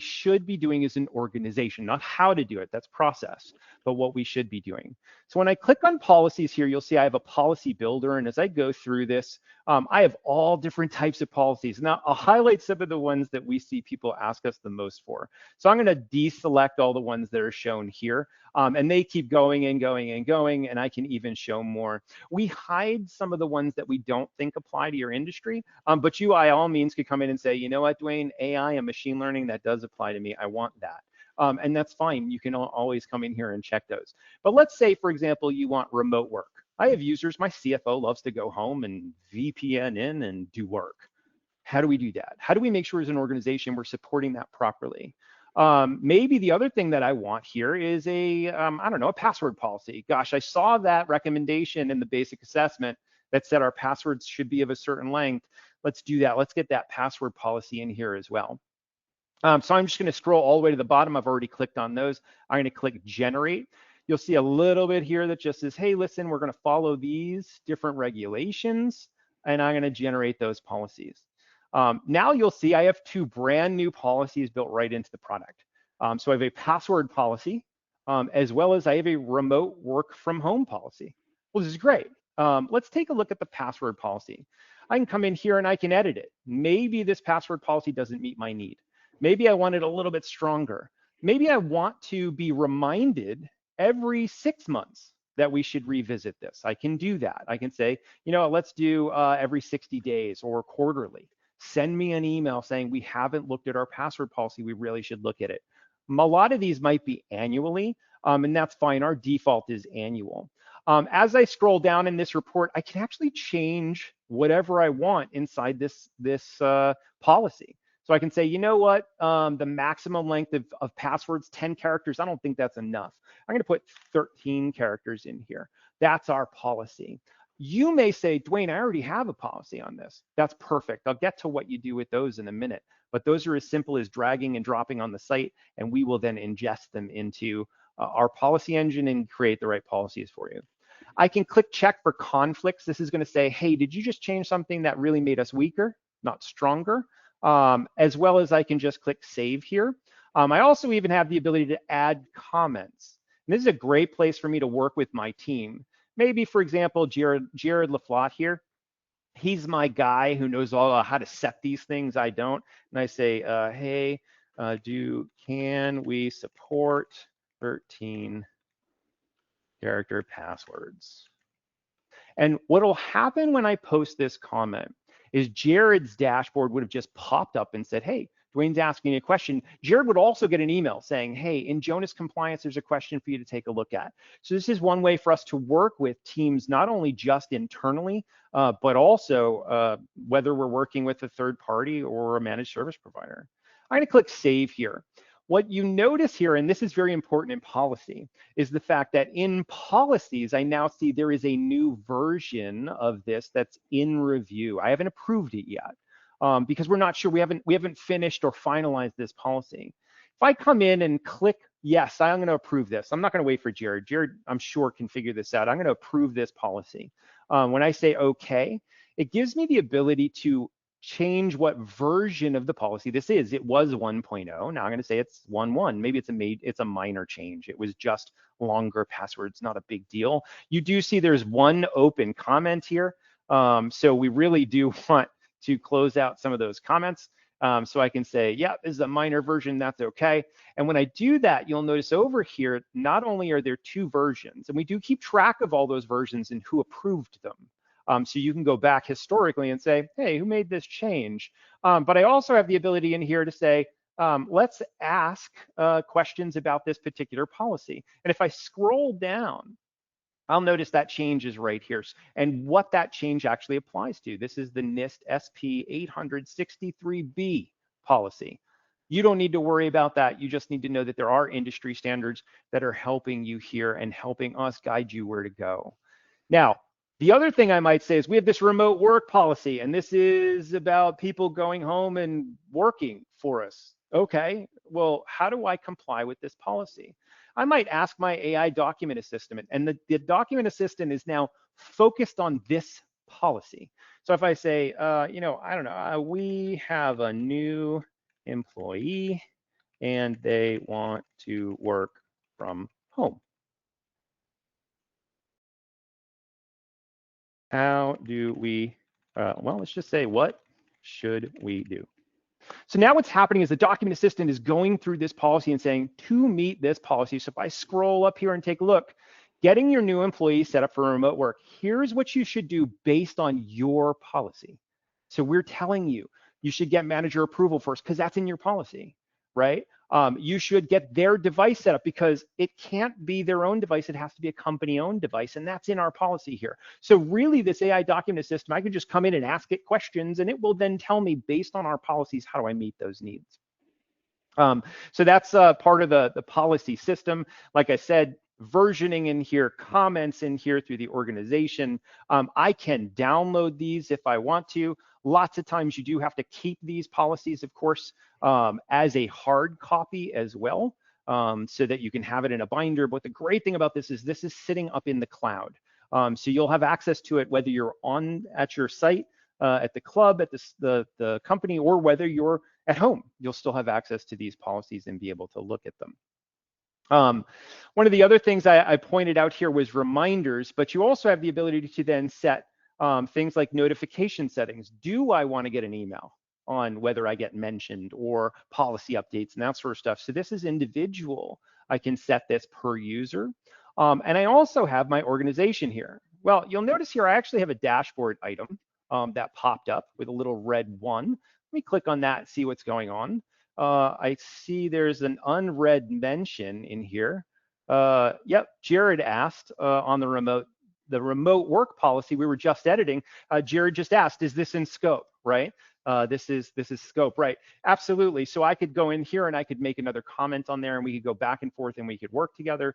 should be doing as an organization, not how to do it, that's process, but what we should be doing. So when I click on policies here, you'll see I have a policy builder, and as I go through this, I have all different types of policies. Now I'll highlight some of the ones that we see people ask us the most for. So I'm going to deselect all the ones that are shown here, and they keep going and going and going, and I can even show more. We hide some of the ones that we don't think apply to your industry, but you, by all means, could come in and say, you know what, Duane, AI and machine learning, that does apply to me. I want that. And that's fine. You can always come in here and check those. But let's say, for example, you want remote work. I have users, my CFO loves to go home and VPN in and do work. How do we do that? How do we make sure as an organization we're supporting that properly? Maybe the other thing that I want here is I don't know, a password policy. Gosh, I saw that recommendation in the basic assessment that said our passwords should be of a certain length. Let's do that. Let's get that password policy in here as well. So I'm just going to scroll all the way to the bottom. I've already clicked on those. I'm going to click generate. You'll see a little bit here that just says, hey, listen, we're going to follow these different regulations, and I'm going to generate those policies. Now you'll see I have two brand new policies built right into the product. So I have a password policy, as well as I have a remote work from home policy. Well, this is great. Let's take a look at the password policy. I can come in here and I can edit it. Maybe this password policy doesn't meet my need. Maybe I want it a little bit stronger. Maybe I want to be reminded every 6 months that we should revisit this. I can do that. I can say, you know, let's do every 60 days or quarterly. Send me an email saying we haven't looked at our password policy. We really should look at it. A lot of these might be annually, and that's fine. Our default is annual. As I scroll down in this report, I can actually change whatever I want inside this policy. So I can say, you know what, the maximum length of passwords, 10 characters, I don't think that's enough. I'm going to put 13 characters in here. That's our policy. You may say, Duane, I already have a policy on this. That's perfect. I'll get to what you do with those in a minute. But those are as simple as dragging and dropping on the site, and we will then ingest them into our policy engine and create the right policies for you. I can click check for conflicts. This is going to say, hey, did you just change something that really made us weaker, not stronger? As well as I can just click save here. I also even have the ability to add comments. And this is a great place for me to work with my team. Maybe, for example, Jared Laflotte here. He's my guy who knows all how to set these things. I don't. And I say, hey, can we support 13 character passwords? And what'll happen when I post this comment is Jared's dashboard would have just popped up and said, hey, Duane's asking a question. Jared would also get an email saying, hey, in Jonas Compliance, there's a question for you to take a look at. So this is one way for us to work with teams, not only just internally, but also whether we're working with a third party or a managed service provider. I'm going to click save here. What you notice here, and this is very important in policy, is the fact that in policies, I now see there is a new version of this that's in review. I haven't approved it yet because we're not sure. We haven't finished or finalized this policy. If I come in and click yes, I'm going to approve this. I'm not going to wait for Jared. Jared, I'm sure, can figure this out. I'm going to approve this policy. When I say OK, it gives me the ability to change what version of the policy this is. It was 1.0. Now I'm going to say it's 1.1. Maybe it's a minor change. It was just longer passwords, not a big deal. You do see there's one open comment here. So we really do want to close out some of those comments. So I can say, yeah, this is a minor version, that's okay. And when I do that, you'll notice over here, not only are there two versions, and we do keep track of all those versions and who approved them. So you can go back historically and say, hey, who made this change? But I also have the ability in here to say, let's ask questions about this particular policy. And if I scroll down, I'll notice that change is right here. And what that change actually applies to. This is the NIST SP 863B policy. You don't need to worry about that. You just need to know that there are industry standards that are helping you here and helping us guide you where to go. Now, The other thing I might say is we have this remote work policy, and this is about people going home and working for us. Okay, well, how do I comply with this policy? I might ask my AI document assistant, and the document assistant is now focused on this policy. So if I say, I don't know, we have a new employee and they want to work from home. How do we, well, let's just say, what should we do? So now what's happening is the document assistant is going through this policy and saying, to meet this policy, so if I scroll up here and take a look, getting your new employee set up for remote work, here's what you should do based on your policy. So we're telling you, you should get manager approval first because that's in your policy, right? You should get their device set up because it can't be their own device. It has to be a company-owned device, and that's in our policy here. So really, this AI document system, I can just come in and ask it questions, and it will then tell me, based on our policies, how do I meet those needs? So that's part of the policy system. Like I said, versioning in here, comments in here through the organization. I can download these if I want to. Lots of times you do have to keep these policies, of course, as a hard copy as well, so that you can have it in a binder. But the great thing about this is sitting up in the cloud. So you'll have access to it whether you're at your site, at the club, at the company, or whether you're at home. You'll still have access to these policies and be able to look at them. One of the other things I pointed out here was reminders, but you also have the ability to then set things like notification settings. Do I want to get an email on whether I get mentioned, or policy updates and that sort of stuff? So this is individual. I can set this per user. And I also have my organization here. Well, you'll notice here I actually have a dashboard item that popped up with a little red 1. Let me click on that and see what's going on. I see there's an unread mention in here. Yep, Jared asked on the remote work policy we were just editing. Jared just asked, is this in scope, right? This is scope, right? Absolutely. So I could go in here and I could make another comment on there, and we could go back and forth and we could work together.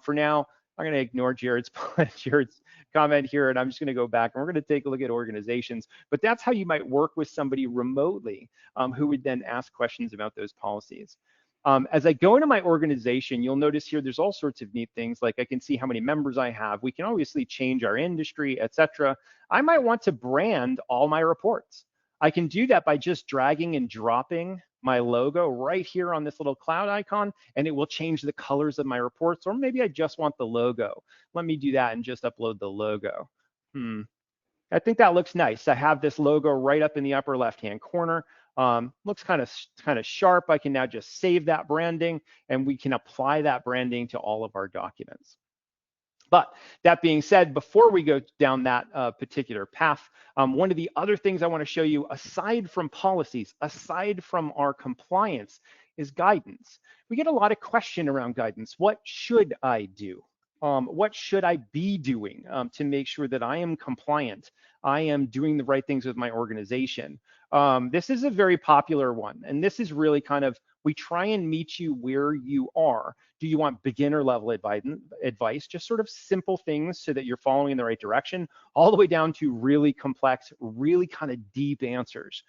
For now, I'm going to ignore Jared's comment here, and I'm just going to go back and we're going to take a look at organizations. But that's how you might work with somebody remotely who would then ask questions about those policies. As I go into my organization, you'll notice here there's all sorts of neat things, like I can see how many members I have. We can obviously change our industry, etc. I might want to brand all my reports. I can do that by just dragging and dropping my logo right here on this little cloud icon, and it will change the colors of my reports. Or maybe I just want the logo. Let me do that and just upload the logo. I think that looks nice. I have this logo right up in the upper left-hand corner. Looks kind of sharp. I can now just save that branding, and we can apply that branding to all of our documents. But that being said, before we go down that particular path, one of the other things I want to show you, aside from policies, aside from our compliance, is guidance. We get a lot of question around guidance. What should I do? What should I be doing to make sure that I am compliant? I am doing the right things with my organization. This is a very popular one, and this is really kind of, we try and meet you where you are. Do you want beginner level advice, just sort of simple things so that you're following in the right direction, all the way down to really complex, really kind of deep answers.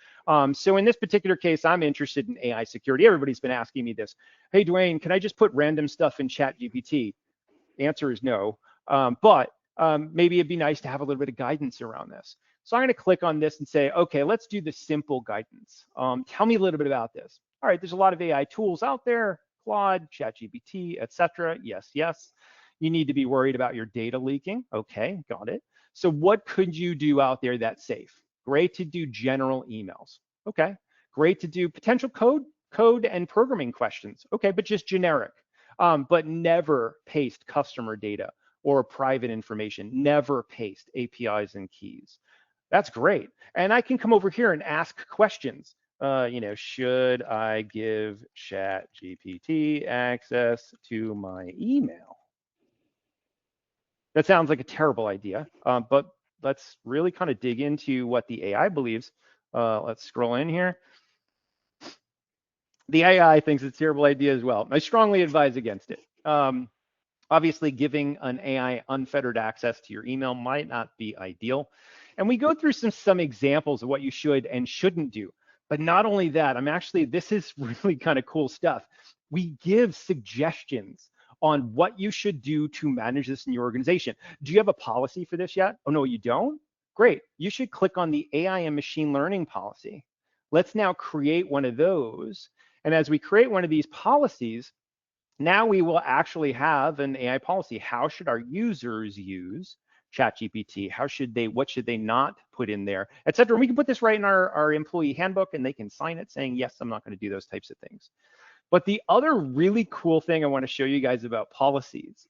So in this particular case, I'm interested in AI security. Everybody's been asking me this. Hey, Duane, can I just put random stuff in ChatGPT? The answer is no, but maybe it'd be nice to have a little bit of guidance around this. So I'm going to click on this and say, okay, let's do the simple guidance. Tell me a little bit about this. All right, there's a lot of AI tools out there, Claude, ChatGPT, etc. Yes, yes. You need to be worried about your data leaking. Okay, got it. So what could you do out there that's safe? Great to do general emails. Okay, great to do potential code and programming questions. Okay, but just generic. But never paste customer data or private information. Never paste APIs and keys. That's great. And I can come over here and ask questions. Should I give ChatGPT access to my email? That sounds like a terrible idea, but let's really kind of dig into what the AI believes. Let's scroll in here. The AI thinks it's a terrible idea as well. I strongly advise against it. Obviously, giving an AI unfettered access to your email might not be ideal. And we go through some examples of what you should and shouldn't do. But not only that, this is really kind of cool stuff. We give suggestions on what you should do to manage this in your organization. Do you have a policy for this yet? Oh, no, you don't? Great. You should click on the AI and machine learning policy. Let's now create one of those. And as we create one of these policies, now we will actually have an AI policy. How should our users use ChatGPT? What should they not put in there, et cetera? And we can put this right in our employee handbook and they can sign it saying, yes, I'm not going to do those types of things. But the other really cool thing I want to show you guys about policies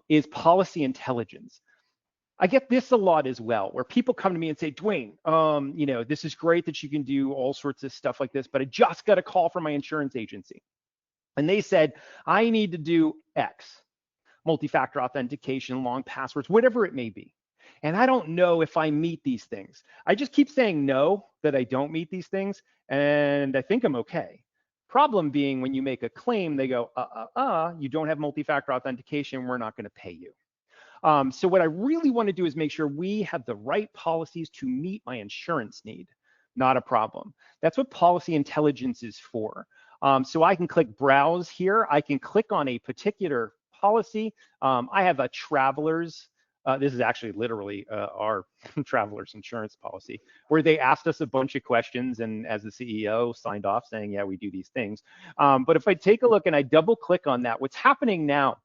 is policy intelligence. I get this a lot as well, where people come to me and say, Duane, this is great that you can do all sorts of stuff like this, but I just got a call from my insurance agency. And they said, I need to do X, multi-factor authentication, long passwords, whatever it may be. And I don't know if I meet these things. I just keep saying no, that I don't meet these things, and I think I'm okay. Problem being, when you make a claim, they go, you don't have multi-factor authentication, we're not going to pay you. So what I really want to do is make sure we have the right policies to meet my insurance need. Not a problem. That's what policy intelligence is for. So I can click browse here. I can click on a particular policy. I have a traveler's, this is actually literally our traveler's insurance policy, where they asked us a bunch of questions, and as the CEO signed off saying, yeah, we do these things. But if I take a look and I double click on that, what's happening now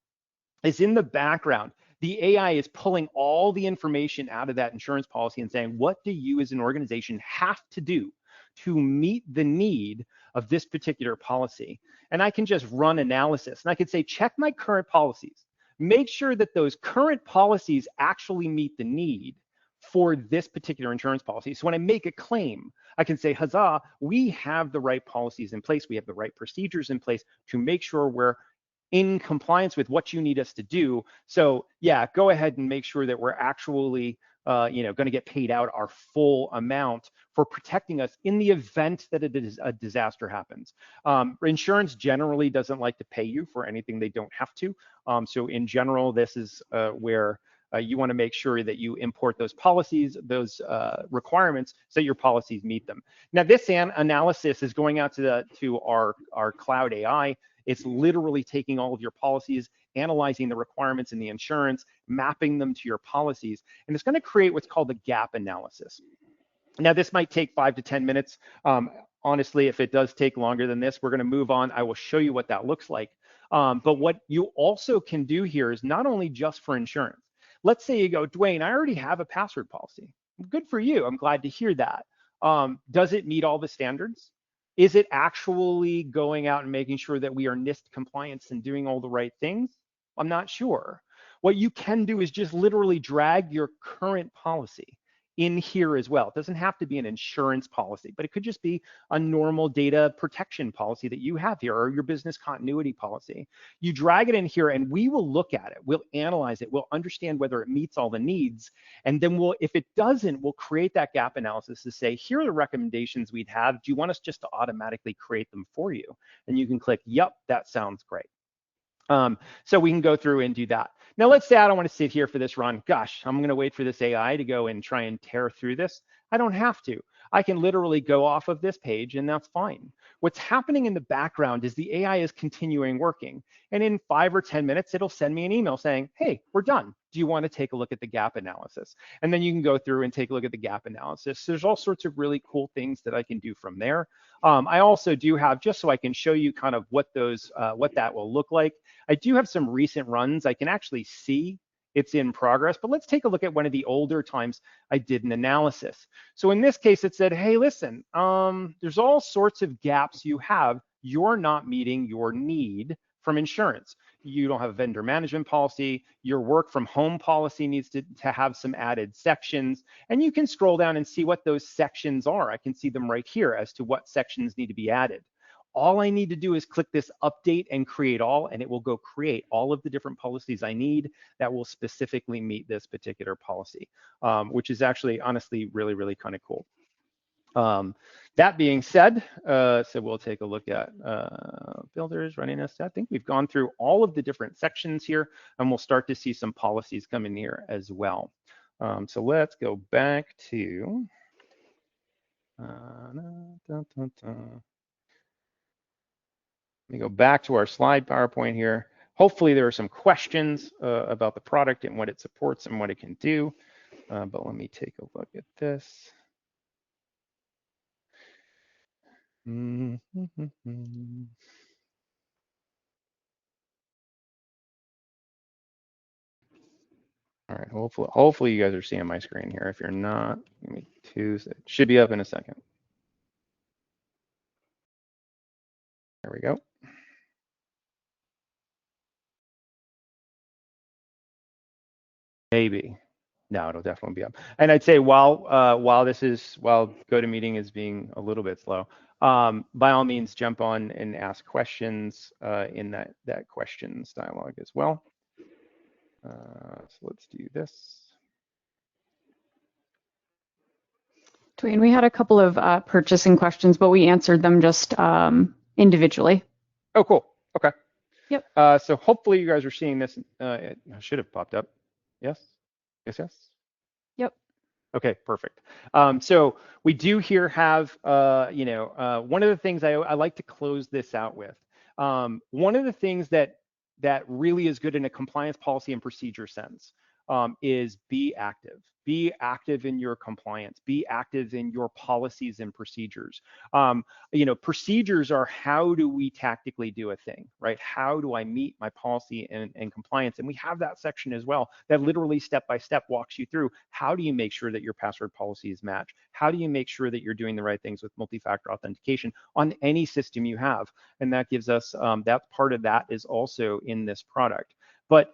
is in the background, the AI is pulling all the information out of that insurance policy and saying, what do you as an organization have to do to meet the need of this particular policy? And I can just run analysis. And I could say, check my current policies. Make sure that those current policies actually meet the need for this particular insurance policy. So when I make a claim, I can say, huzzah, we have the right policies in place. We have the right procedures in place to make sure we're in compliance with what you need us to do. So yeah, go ahead and make sure that we're actually going to get paid out our full amount for protecting us in the event that a disaster happens. Insurance generally doesn't like to pay you for anything they don't have to. So in general, this is where you want to make sure that you import those policies, those requirements, so your policies meet them. Now, this analysis is going out to our cloud AI. It's literally taking all of your policies, analyzing the requirements in the insurance, mapping them to your policies, and it's going to create what's called a gap analysis. Now, this might take 5 to 10 minutes. Honestly, if it does take longer than this, we're going to move on. I will show you what that looks like. But what you also can do here is not only just for insurance. Let's say you go, Duane, I already have a password policy. Good for you. I'm glad to hear that. Does it meet all the standards? Is it actually going out and making sure that we are NIST compliance and doing all the right things? I'm not sure. What you can do is just literally drag your current policy in here as well. It doesn't have to be an insurance policy, but it could just be a normal data protection policy that you have here, or your business continuity policy. You drag it in here and we will look at it. We'll analyze it. We'll understand whether it meets all the needs. And then if it doesn't, we'll create that gap analysis to say, here are the recommendations we'd have. Do you want us just to automatically create them for you? And you can click, yep, that sounds great. So we can go through and do that. Now, let's say I don't want to sit here for this run. Gosh, I'm going to wait for this AI to go and try and tear through this. I don't have to. I can literally go off of this page and that's fine. What's happening in the background is the AI is continuing working. And in 5 or 10 minutes, it'll send me an email saying, hey, we're done. Do you want to take a look at the gap analysis? And then you can go through and take a look at the gap analysis. There's all sorts of really cool things that I can do from there. I also do have, just so I can show you kind of what that will look like, I do have some recent runs. I can actually see it's in progress, but let's take a look at one of the older times I did an analysis. So in this case, it said, hey, listen, there's all sorts of gaps you have. You're not meeting your need from insurance. You don't have a vendor management policy. Your work from home policy needs to have some added sections. And you can scroll down and see what those sections are. I can see them right here as to what sections need to be added. All I need to do is click this update and create all, and it will go create all of the different policies I need that will specifically meet this particular policy, which is actually honestly really, really kind of cool. That being said, so we'll take a look at builders, readiness. I think we've gone through all of the different sections here, and we'll start to see some policies come in here as well. So let's go back to let me go back to our slide PowerPoint here. Hopefully there are some questions about the product and what it supports and what it can do. But let me take a look at this. All right, hopefully you guys are seeing my screen here. If you're not, give me 2 seconds. It should be up in a second. There we go. Maybe. No, it'll definitely be up. And I'd say while GoToMeeting is being a little bit slow, by all means jump on and ask questions in that questions dialogue as well. So let's do this. Duane, we had a couple of purchasing questions, but we answered them just individually. Oh, cool. Okay. Yep. So hopefully you guys are seeing this. It should have popped up. Yes. Yes. Yep. Okay, perfect. So we do here have, one of the things I like to close this out with. One of the things that really is good in a compliance policy and procedure sense is be active. Be active in your compliance. Be active in your policies and procedures. Procedures are how do we tactically do a thing, right? How do I meet my policy and compliance? And we have that section as well that literally step by step walks you through how do you make sure that your password policies match? How do you make sure that you're doing the right things with multi-factor authentication on any system you have? And that gives us, that part of that is also in this product. But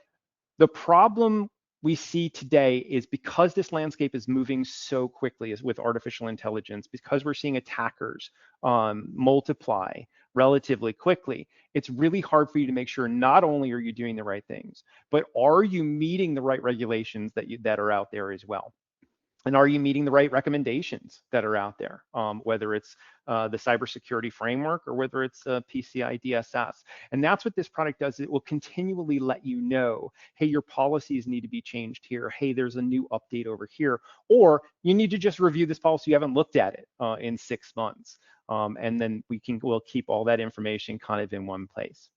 the problem we see today is because this landscape is moving so quickly as with artificial intelligence, because we're seeing attackers multiply relatively quickly, it's really hard for you to make sure not only are you doing the right things, but are you meeting the right regulations that are out there as well? And are you meeting the right recommendations that are out there, whether it's the cybersecurity framework or whether it's PCI DSS? And that's what this product does. It will continually let you know, hey, your policies need to be changed here. Hey, there's a new update over here. Or you need to just review this policy. You haven't looked at it in 6 months. And then we'll keep all that information kind of in one place.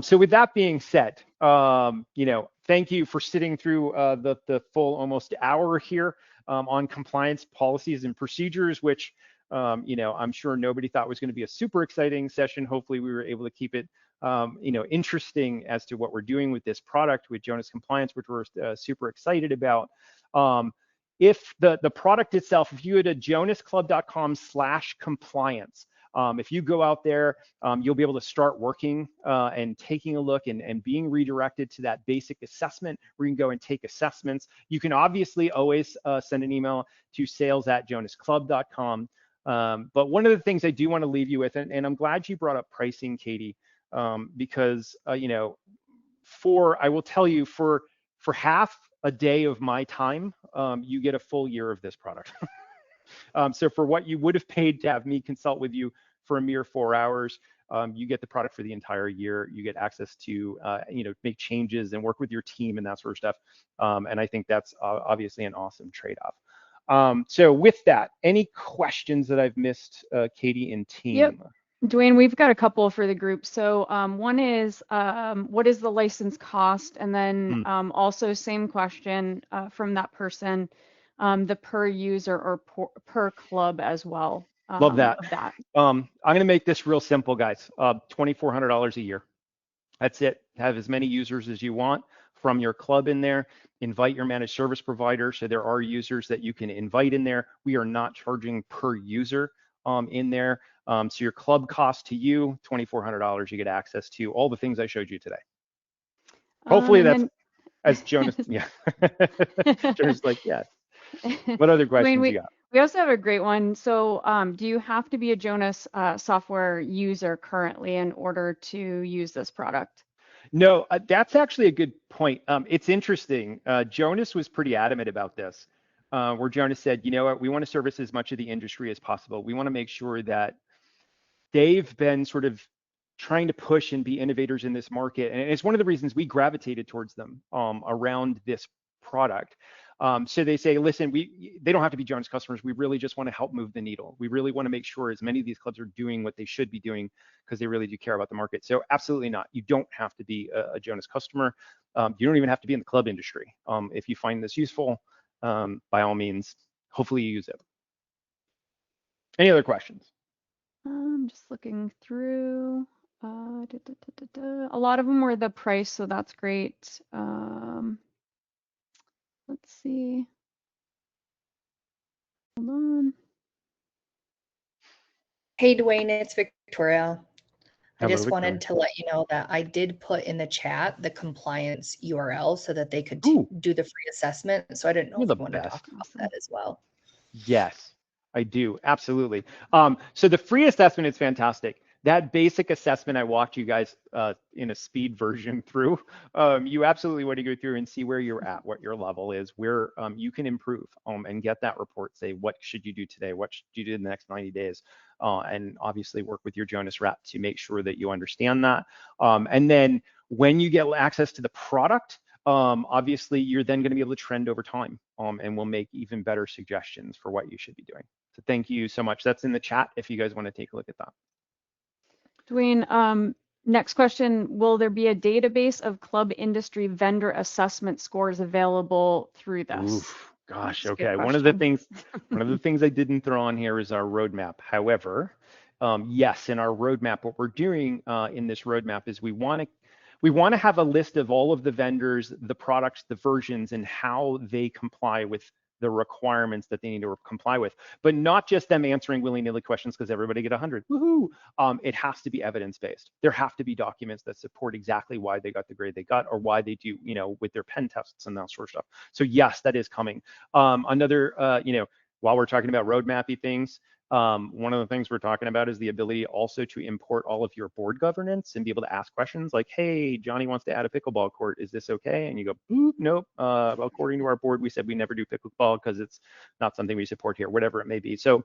So with that being said, thank you for sitting through the full almost hour here on compliance policies and procedures, which I'm sure nobody thought was going to be a super exciting session. Hopefully we were able to keep it interesting as to what we're doing with this product with Jonas Compliance, which we're super excited about. If the product itself, if you go to jonasclub.com/compliance, if you go out there, you'll be able to start working and taking a look and being redirected to that basic assessment where you can go and take assessments. You can obviously always send an email to sales@jonasclub.com. But one of the things I do want to leave you with, and I'm glad you brought up pricing, Katie, because I will tell you for half a day of my time, you get a full year of this product. So for what you would have paid to have me consult with you for a mere 4 hours, you get the product for the entire year. You get access to, make changes and work with your team and that sort of stuff. And I think that's obviously an awesome trade-off. So with that, any questions that I've missed, Katie and team? Yep. Duane, we've got a couple for the group. So one is, what is the license cost? And then also same question from that person, the per user or per club as well. Love that. I'm going to make this real simple, guys. $2,400 a year. That's it. Have as many users as you want from your club in there. Invite your managed service provider. So there are users that you can invite in there. We are not charging per user in there. So your club cost to you, $2,400. You get access to all the things I showed you today. Hopefully that's as Jonas. Yeah. Jonas like, yes. What other questions you got? We also have a great one. So do you have to be a Jonas software user currently in order to use this product? No, that's actually a good point. It's interesting. Jonas was pretty adamant about this. where Jonas said, you know what, we want to service as much of the industry as possible. We want to make sure that they've been sort of trying to push and be innovators in this market. And it's one of the reasons we gravitated towards them around this product. So they say, listen, they don't have to be Jonas customers. We really just want to help move the needle. We really want to make sure as many of these clubs are doing what they should be doing because they really do care about the market. So absolutely not. You don't have to be a Jonas customer. You don't even have to be in the club industry. If you find this useful, by all means, hopefully you use it. Any other questions? I'm just looking through. A lot of them were the price, so that's great. Let's see. Hold on. Hey, Duane, it's Victoria. I Hello, just Victoria. wanted to let you know that I did put in the chat the compliance URL so that they could Ooh. do the free assessment. So I didn't know You're if the you wanted to talk best. about that as well. Yes, I do. Absolutely. So the free assessment is fantastic. That basic assessment I walked you guys in a speed version through, you absolutely want to go through and see where you're at, what your level is, where you can improve and get that report, say, what should you do today? What should you do in the next 90 days? And obviously work with your Jonas rep to make sure that you understand that. And then when you get access to the product, obviously you're then going to be able to trend over time and we'll make even better suggestions for what you should be doing. So thank you so much. That's in the chat if you guys want to take a look at that. Duane, next question, will there be a database of club industry vendor assessment scores available through this? Oof, gosh, That's a good okay. One of the question. things I didn't throw on here is our roadmap. However, yes, in our roadmap, what we're doing in this roadmap is we want to have a list of all of the vendors, the products, the versions, and how they comply with the requirements that they need to comply with, but not just them answering willy-nilly questions because everybody get 100. Woohoo! It has to be evidence-based. There have to be documents that support exactly why they got the grade they got or why they do, with their pen tests and that sort of stuff. So yes, that is coming. Another, while we're talking about roadmappy things, one of the things we're talking about is the ability also to import all of your board governance and be able to ask questions like, hey, Johnny wants to add a pickleball court. Is this okay? And you go, boop, nope. According to our board, we said we never do pickleball because it's not something we support here, whatever it may be. So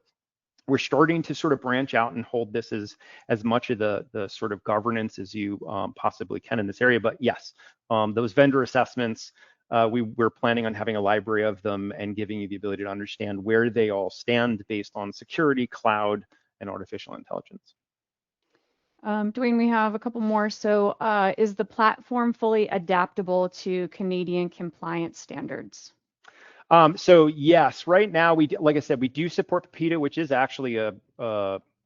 we're starting to sort of branch out and hold this as much of the sort of governance as you possibly can in this area. But yes, those vendor assessments, we're planning on having a library of them and giving you the ability to understand where they all stand based on security, cloud, and artificial intelligence. Duane, we have a couple more. So is the platform fully adaptable to Canadian compliance standards? So yes, right now like I said, we do support PETA, which is actually a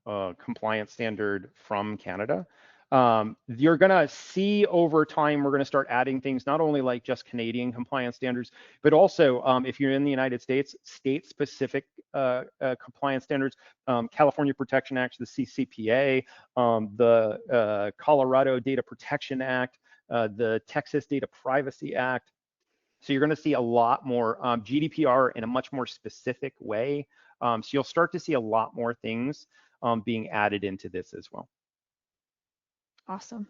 compliance standard from Canada. You're gonna see over time, we're gonna start adding things, not only like just Canadian compliance standards, but also if you're in the United States, state-specific compliance standards, California Protection Act, the CCPA, the Colorado Data Protection Act, the Texas Data Privacy Act. So you're going to see a lot more GDPR in a much more specific way. So you'll start to see a lot more things being added into this as well. Awesome.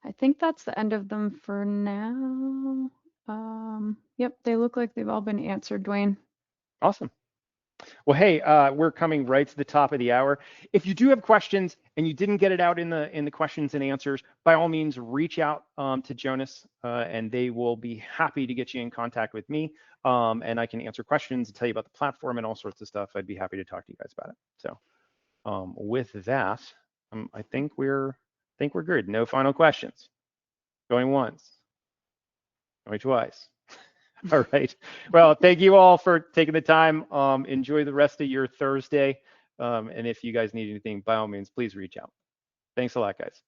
I think that's the end of them for now. Yep, they look like they've all been answered, Duane. Awesome. Well, hey, we're coming right to the top of the hour. If you do have questions and you didn't get it out in the questions and answers, by all means, reach out to Jonas and they will be happy to get you in contact with me. And I can answer questions and tell you about the platform and all sorts of stuff. I'd be happy to talk to you guys about it. So with that, I think we're good. No final questions. Going once, going twice. All right. Well, thank you all for taking the time. Enjoy the rest of your Thursday. And if you guys need anything, by all means, please reach out. Thanks a lot, guys.